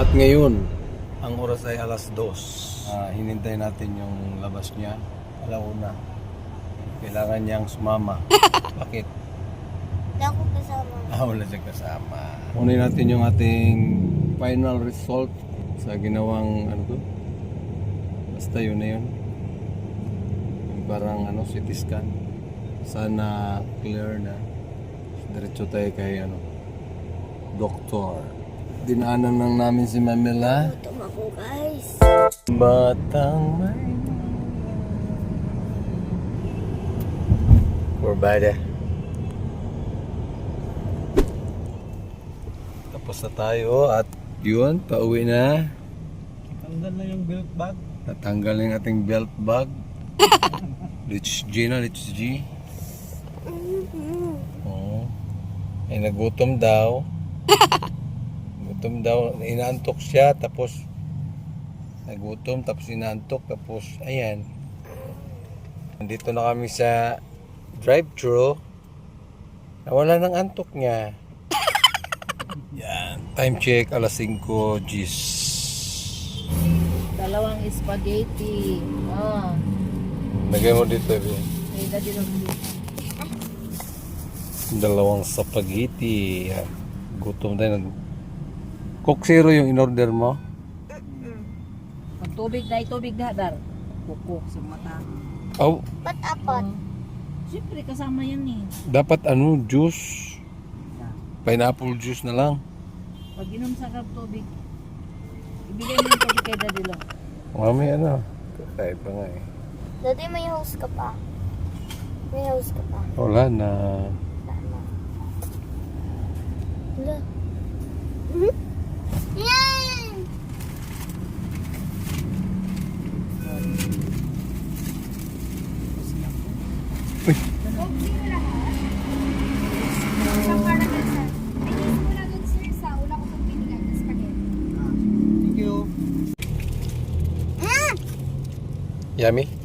At ngayon, ang oras ay alas 2. Hinintay natin yung labas niya. Alauna. Kailangan niyang sumama. Bakit? Wala ko kasama. Wala siya kasama. Kunin natin yung ating final result sa ginawang ano to? Basta yun na yun. Yung parang CT scan. Sana clear na. Diretso tayo kay doktor. Dinaanan lang namin si Mamela. Gutom ako, guys. Batang may Kurbada. Tapos na tayo at yun, pauwi na. Tanggal na yung belt bag. Natanggal na yung ating belt bag. Litch G na, Litch G. Oo. Ay nagutom daw. Gutom daw, inaantok siya, tapos nagutom, tapos inaantok, tapos ayan. Nandito na kami sa drive-thru. Nawala ng antok niya. Yan. Time check, alas 5 G's. Dalawang spaghetti. Lagay mo dito, Bea. May daddy ng Dalawang spaghetti. Yan. Gutom tayo. Coke Zero yung in-order mo? Pag tubig na dar. Kukuk sa mata. Oh, Ba't apat? Siyempre kasama yan eh. dapat juice. Pineapple juice na lang. Pag inom sa kap tubig, ibigay mo yung tubig kay daddy lang. Mami, kakain pa nga eh. Dati may host ka pa. May host ka pa. Wala na. Tama. Wala. Hmm? Yan! Uy. Thank you. Yummy?